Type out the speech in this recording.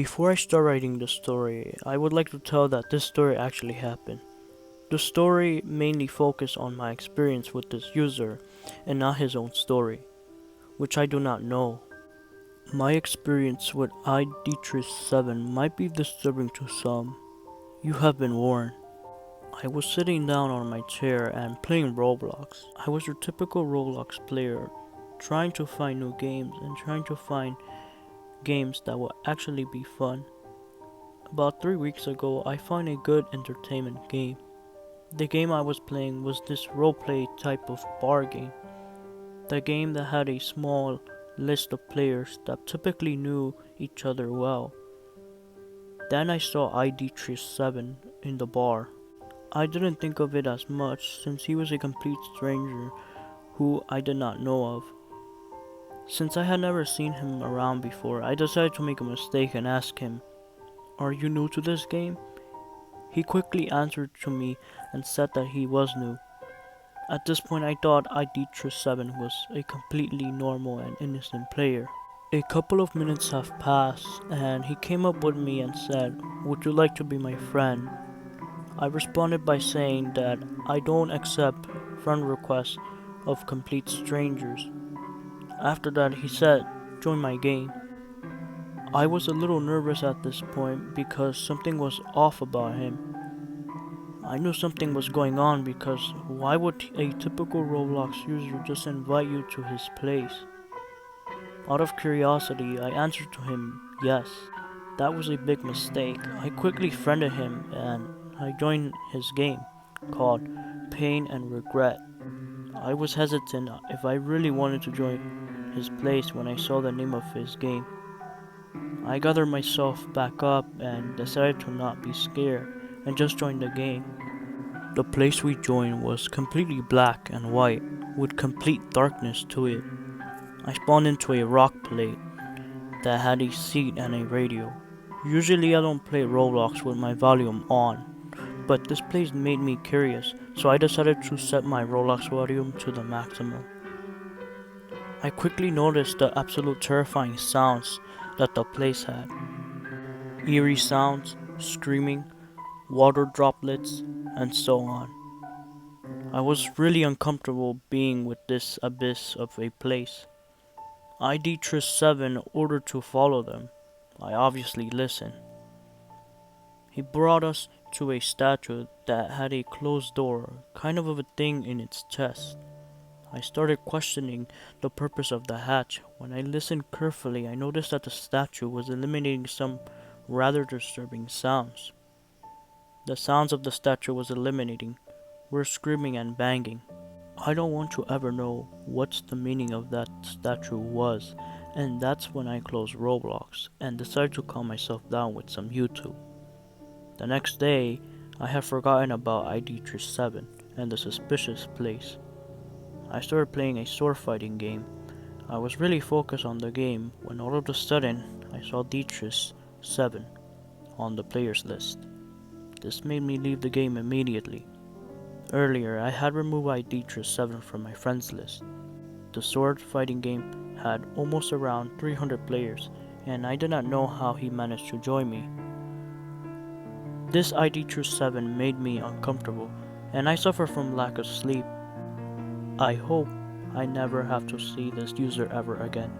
Before I start writing the story, I would like to tell that this story actually happened. The story mainly focused on my experience with this user and not his own story, which I do not know. My experience with iDertus7 might be disturbing to some. You have been warned. I was sitting down on my chair and playing Roblox. I was your typical Roblox player, trying to find new games and trying to find games that will actually be fun. About 3 weeks ago, I found a good entertainment game. The game I was playing was this roleplay type of bar game. The game that had a small list of players that typically knew each other well. Then I saw iDertus7 in the bar. I didn't think of it as much since he was a complete stranger who I did not know of. Since I had never seen him around before, I decided to make a mistake and ask him, "Are you new to this game?" He quickly answered to me and said that he was new. At this point I thought iDertus7 was a completely normal and innocent player. A couple of minutes have passed and he came up with me and said, "Would you like to be my friend?" I responded by saying that I don't accept friend requests of complete strangers. After that he said, "Join my game." I was a little nervous at this point because something was off about him. I knew something was going on because why would a typical Roblox user just invite you to his place? Out of curiosity, I answered to him, yes. That was a big mistake. I quickly friended him and I joined his game, called Pain and Regret. I was hesitant if I really wanted to join his place when I saw the name of his game. I gathered myself back up and decided to not be scared and just join the game. The place we joined was completely black and white, with complete darkness to it. I spawned into a rock plate that had a seat and a radio. Usually I don't play Roblox with my volume on, but this place made me curious, so I decided to set my Roblox volume to the maximum. I quickly noticed the absolute terrifying sounds that the place had. Eerie sounds, screaming, water droplets, and so on. I was really uncomfortable being with this abyss of a place. iDertus7 ordered to follow them. I obviously listened. He brought us to a statue that had a closed door, kind of a thing in its chest. I started questioning the purpose of the hatch. When I listened carefully, I noticed that the statue was eliminating some rather disturbing sounds. The sounds of the statue was eliminating were screaming and banging. I don't want to ever know what's the meaning of that statue was, and that's when I closed Roblox and decided to calm myself down with some YouTube. The next day, I had forgotten about iDertus7 and the suspicious place. I started playing a sword fighting game. I was really focused on the game when all of a sudden I saw iDertus7 on the players list. This made me leave the game immediately. Earlier, I had removed iDertus7 from my friends list. The sword fighting game had almost around 300 players, and I did not know how he managed to join me. This iDertus7 made me uncomfortable, and I suffer from lack of sleep. I hope I never have to see this user ever again.